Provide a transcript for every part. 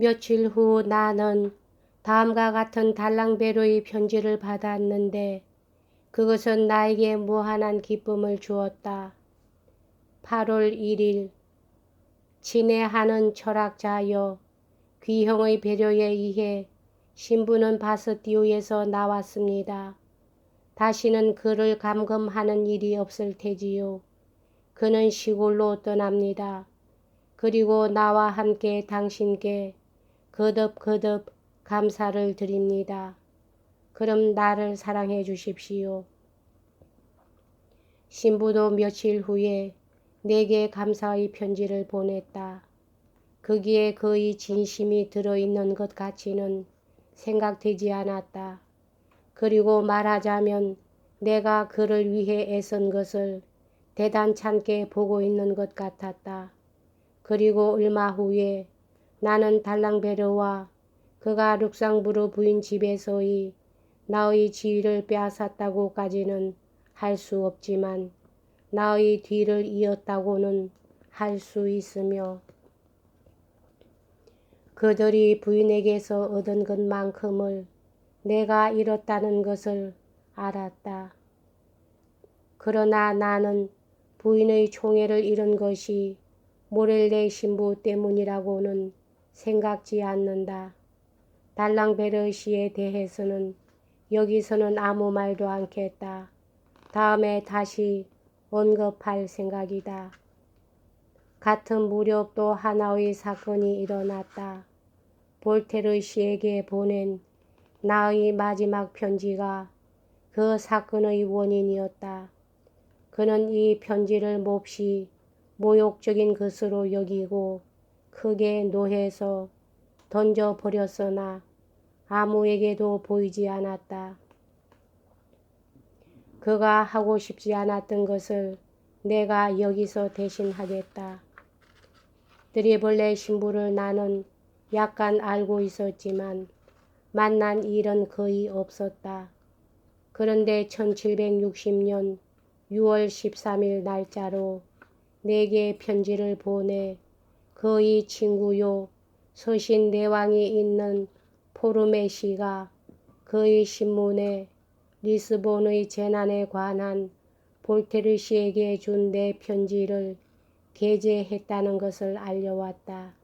며칠 후 나는 다음과 같은 달랑베로의 편지를 받았는데 그것은 나에게 무한한 기쁨을 주었다. 8월 1일 친애하는 철학자여, 귀형의 배려에 의해 신부는 바스티오에서 나왔습니다. 다시는 그를 감금하는 일이 없을 테지요. 그는 시골로 떠납니다. 그리고 나와 함께 당신께 거듭거듭 감사를 드립니다. 그럼 나를 사랑해 주십시오. 신부도 며칠 후에 내게 감사의 편지를 보냈다. 거기에 그의 진심이 들어있는 것 같이는 생각되지 않았다. 그리고 말하자면 내가 그를 위해 애쓴 것을 대단찮게 보고 있는 것 같았다. 그리고 얼마 후에 나는 달랑베르와 그가 룩상부르 부인 집에서의 나의 지위를 빼앗았다고까지는 할 수 없지만 나의 뒤를 이었다고는 할 수 있으며 그들이 부인에게서 얻은 것만큼을 내가 잃었다는 것을 알았다. 그러나 나는 부인의 총애를 잃은 것이 모렐레 신부 때문이라고는 생각지 않는다. 달랑베르 씨에 대해서는 여기서는 아무 말도 않겠다. 다음에 다시 언급할 생각이다. 같은 무렵 또 하나의 사건이 일어났다. 볼테르 씨에게 보낸 나의 마지막 편지가 그 사건의 원인이었다. 그는 이 편지를 몹시 모욕적인 것으로 여기고 크게 노해서 던져버렸으나 아무에게도 보이지 않았다. 그가 하고 싶지 않았던 것을 내가 여기서 대신하겠다. 드리블레 신부를 나는 약간 알고 있었지만 만난 일은 거의 없었다. 그런데 1760년 6월 13일 날짜로 내게 편지를 보내 그의 친구요 서신 내왕이 있는 포르메 씨가 그의 신문에 리스본의 재난에 관한 볼테르 씨에게 준 내 편지를 게재했다는 것을 알려왔다.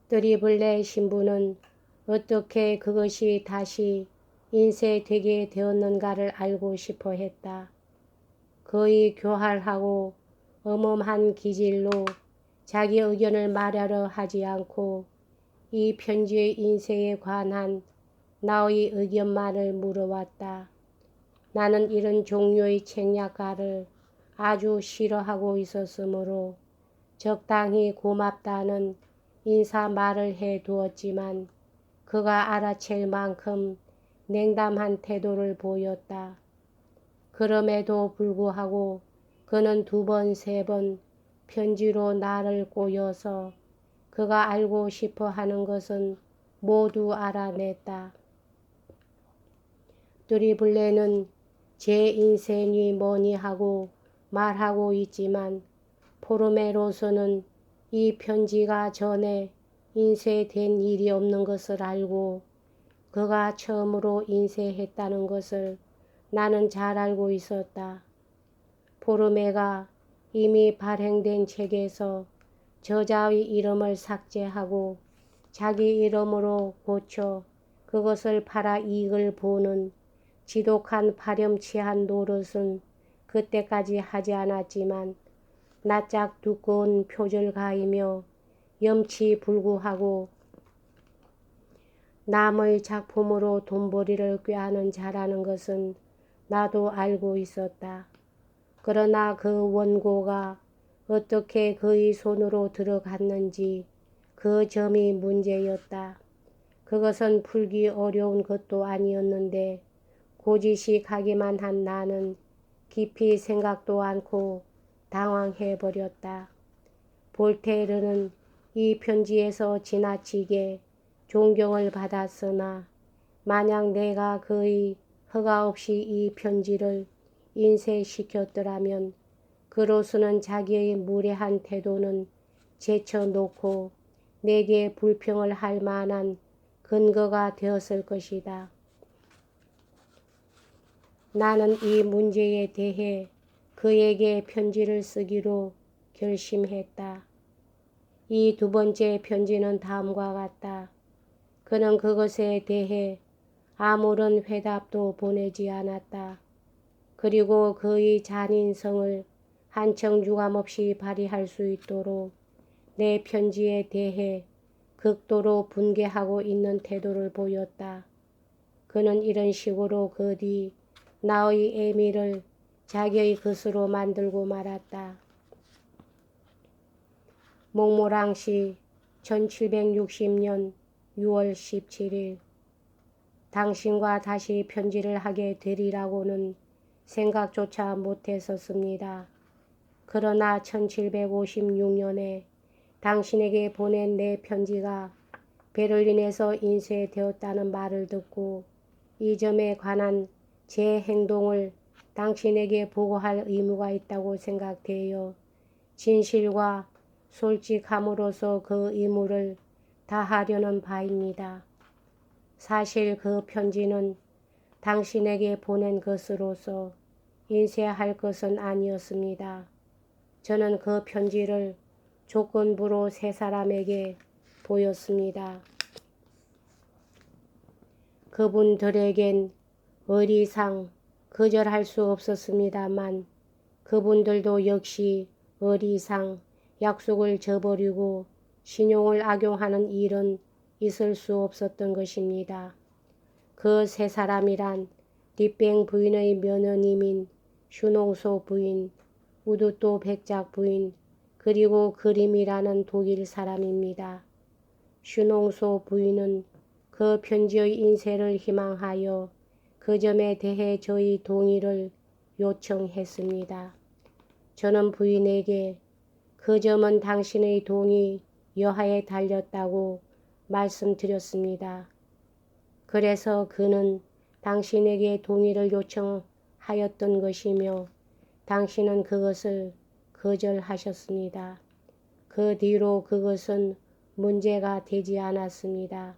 드리블레 신부는 어떻게 그것이 다시 인쇄되게 되었는가를 알고 싶어 했다. 거의 교활하고 엄엄한 기질로 자기 의견을 말하려 하지 않고 이 편지의 인쇄에 관한 나의 의견만을 물어왔다. 나는 이런 종류의 책략가를 아주 싫어하고 있었으므로 적당히 고맙다는 인사말을 해 두었지만 그가 알아챌 만큼 냉담한 태도를 보였다. 그럼에도 불구하고 그는 2번, 3번 편지로 나를 꼬여서 그가 알고 싶어 하는 것은 모두 알아냈다. 드리블레는 제 인생이 뭐니 하고 말하고 있지만 포르메로서는 이 편지가 전에 인쇄된 일이 없는 것을 알고 그가 처음으로 인쇄했다는 것을 나는 잘 알고 있었다. 포르메가 이미 발행된 책에서 저자의 이름을 삭제하고 자기 이름으로 고쳐 그것을 팔아 이익을 보는 지독한 파렴치한 노릇은 그때까지 하지 않았지만 낯짝 두꺼운 표절가이며 염치불구하고 남의 작품으로 돈벌이를 꾀하는 자라는 것은 나도 알고 있었다. 그러나 그 원고가 어떻게 그의 손으로 들어갔는지 그 점이 문제였다. 그것은 풀기 어려운 것도 아니었는데 고지시 가기만 한 나는 깊이 생각도 않고 당황해버렸다. 볼테르는 이 편지에서 지나치게 존경을 받았으나 만약 내가 그의 허가 없이 이 편지를 인쇄시켰더라면 그로서는 자기의 무례한 태도는 제쳐놓고 내게 불평을 할 만한 근거가 되었을 것이다. 나는 이 문제에 대해 그에게 편지를 쓰기로 결심했다. 이 두 번째 편지는 다음과 같다. 그는 그것에 대해 아무런 회답도 보내지 않았다. 그리고 그의 잔인성을 한층 유감없이 발휘할 수 있도록 내 편지에 대해 극도로 분개하고 있는 태도를 보였다. 그는 이런 식으로 그 뒤 나의 애미를 자기의 것으로 만들고 말았다. 몽모랑시 1760년 6월 17일 당신과 다시 편지를 하게 되리라고는 생각조차 못했었습니다. 그러나 1756년에 당신에게 보낸 내 편지가 베를린에서 인쇄되었다는 말을 듣고 이 점에 관한 제 행동을 당신에게 보고할 의무가 있다고 생각되어 진실과 솔직함으로써 그 의무를 다하려는 바입니다. 사실 그 편지는 당신에게 보낸 것으로서 인쇄할 것은 아니었습니다. 저는 그 편지를 조건부로 세 사람에게 보였습니다. 그분들에겐 어리상 거절할 수 없었습니다만 그분들도 역시 어리상 약속을 저버리고 신용을 악용하는 일은 있을 수 없었던 것입니다. 그 세 사람이란 뒷뱅 부인의 며느님인 슈농소 부인, 우두또 백작 부인, 그리고 그림이라는 독일 사람입니다. 슈농소 부인은 그 편지의 인쇄를 희망하여 그 점에 대해 저희 동의를 요청했습니다. 저는 부인에게 그 점은 당신의 동의 여하에 달렸다고 말씀드렸습니다. 그래서 그는 당신에게 동의를 요청하였던 것이며 당신은 그것을 거절하셨습니다. 그 뒤로 그것은 문제가 되지 않았습니다.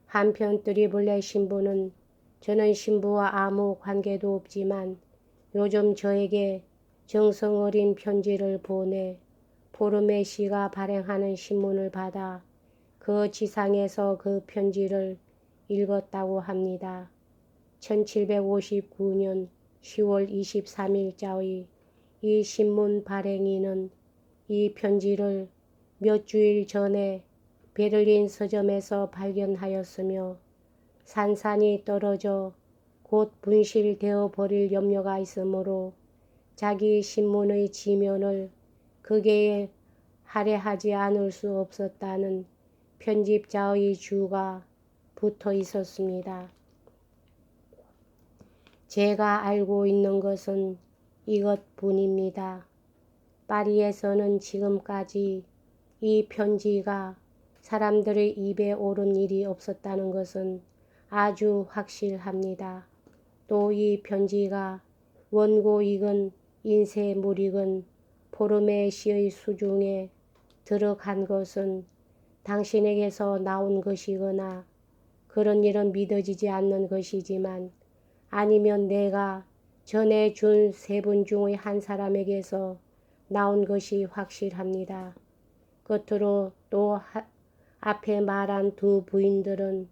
한편 드리블레 신부는 저는 신부와 아무 관계도 없지만 요즘 저에게 정성 어린 편지를 보내 포르메 씨가 발행하는 신문을 받아 그 지상에서 그 편지를 읽었다고 합니다. 1759년 10월 23일자의 이 신문 발행인은 이 편지를 몇 주일 전에 베를린 서점에서 발견하였으며 산산이 떨어져 곧 분실되어 버릴 염려가 있으므로 자기 신문의 지면을 극에 할애하지 않을 수 없었다는 편집자의 주가 붙어 있었습니다. 제가 알고 있는 것은 이것뿐입니다. 파리에서는 지금까지 이 편지가 사람들의 입에 오른 일이 없었다는 것은 아주 확실합니다. 또 이 편지가 원고이건 인쇄물이건 포르메 씨의 수중에 들어간 것은 당신에게서 나온 것이거나 그런 일은 믿어지지 않는 것이지만 아니면 내가 전에 준 세 분 중의 한 사람에게서 나온 것이 확실합니다. 끝으로 또 앞에 말한 두 부인들은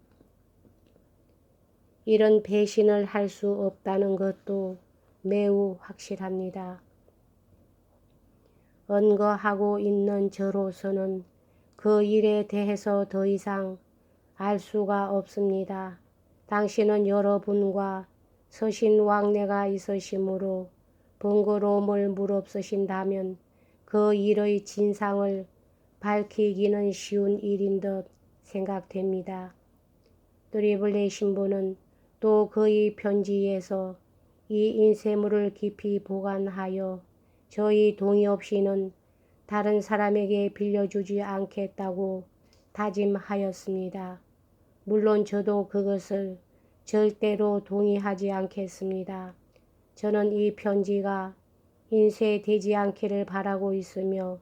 이런 배신을 할 수 없다는 것도 매우 확실합니다. 언거하고 있는 저로서는 그 일에 대해서 더 이상 알 수가 없습니다. 당신은 여러분과 서신왕래가 있으시므로 번거로움을 무릅쓰신다면 그 일의 진상을 밝히기는 쉬운 일인 듯 생각됩니다. 드리블레 신부는 또 그의 편지에서 이 인쇄물을 깊이 보관하여 저희 동의 없이는 다른 사람에게 빌려주지 않겠다고 다짐하였습니다. 물론 저도 그것을 절대로 동의하지 않겠습니다. 저는 이 편지가 인쇄되지 않기를 바라고 있으며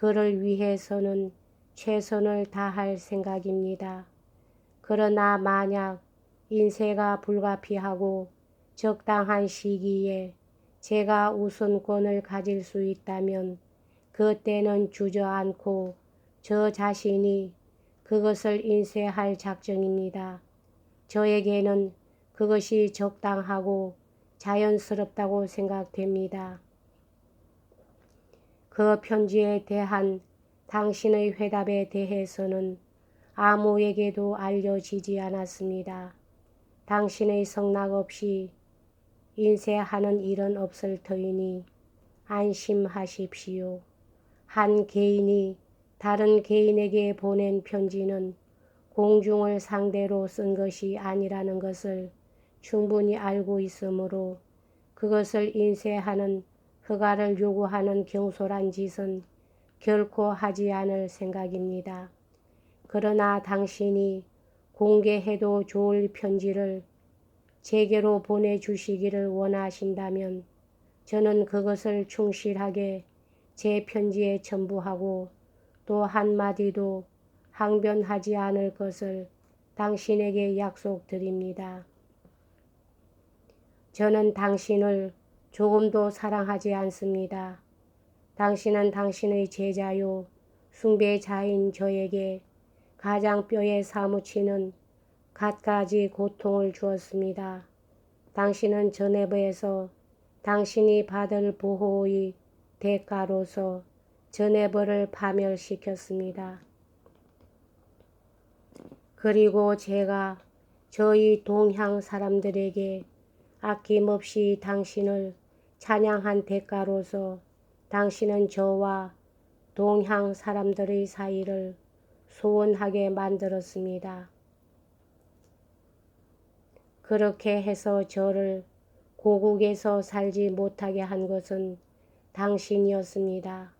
그를 위해서는 최선을 다할 생각입니다. 그러나 만약 인쇄가 불가피하고 적당한 시기에 제가 우선권을 가질 수 있다면 그때는 주저앉고 저 자신이 그것을 인쇄할 작정입니다. 저에게는 그것이 적당하고 자연스럽다고 생각됩니다. 그 편지에 대한 당신의 회답에 대해서는 아무에게도 알려지지 않았습니다. 당신의 성낙 없이 인쇄하는 일은 없을 터이니 안심하십시오. 한 개인이 다른 개인에게 보낸 편지는 공중을 상대로 쓴 것이 아니라는 것을 충분히 알고 있으므로 그것을 인쇄하는 허가를 요구하는 경솔한 짓은 결코 하지 않을 생각입니다. 그러나 당신이 공개해도 좋을 편지를 제게로 보내주시기를 원하신다면 저는 그것을 충실하게 제 편지에 첨부하고 또 한마디도 항변하지 않을 것을 당신에게 약속드립니다. 저는 당신을 조금도 사랑하지 않습니다. 당신은 당신의 제자요 숭배자인 저에게 가장 뼈에 사무치는 갖가지 고통을 주었습니다. 당신은 저네버에서 당신이 받을 보호의 대가로서 저네버를 파멸시켰습니다. 그리고 제가 저희 동향 사람들에게 아낌없이 당신을 찬양한 대가로서 당신은 저와 동향 사람들의 사이를 소원하게 만들었습니다. 그렇게 해서 저를 고국에서 살지 못하게 한 것은 당신이었습니다.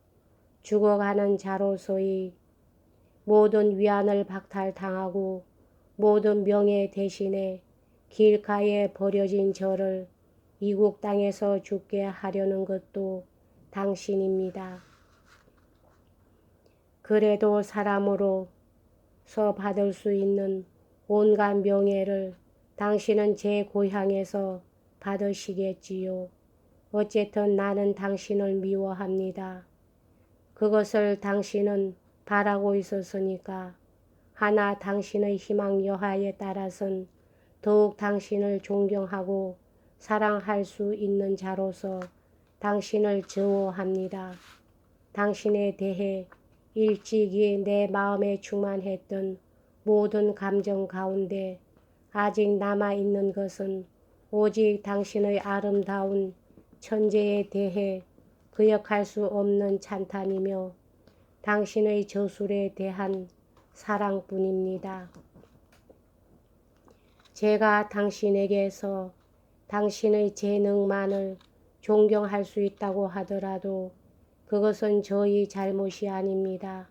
죽어가는 자로서의 모든 위안을 박탈당하고 모든 명예 대신에 길가에 버려진 저를 이국 땅에서 죽게 하려는 것도 당신입니다. 그래도 사람으로서 받을 수 있는 온갖 명예를 당신은 제 고향에서 받으시겠지요. 어쨌든 나는 당신을 미워합니다. 그것을 당신은 바라고 있었으니까. 하나 당신의 희망 여하에 따라선 더욱 당신을 존경하고 사랑할 수 있는 자로서 당신을 증오합니다. 당신에 대해 일찍이 내 마음에 충만했던 모든 감정 가운데 아직 남아있는 것은 오직 당신의 아름다운 천재에 대해 거역할 수 없는 찬탄이며 당신의 저술에 대한 사랑뿐입니다. 제가 당신에게서 당신의 재능만을 존경할 수 있다고 하더라도 그것은 저의 잘못이 아닙니다.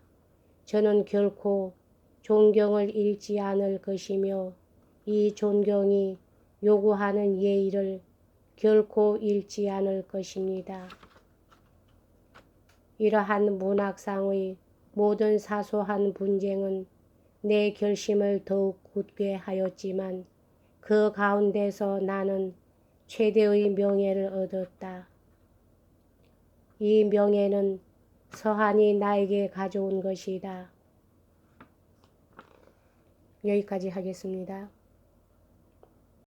저는 결코 존경을 잃지 않을 것이며 이 존경이 요구하는 예의를 결코 잃지 않을 것입니다. 이러한 문학상의 모든 사소한 분쟁은 내 결심을 더욱 굳게 하였지만 그 가운데서 나는 최대의 명예를 얻었다. 이 명예는 서한이 나에게 가져온 것이다. 여기까지 하겠습니다.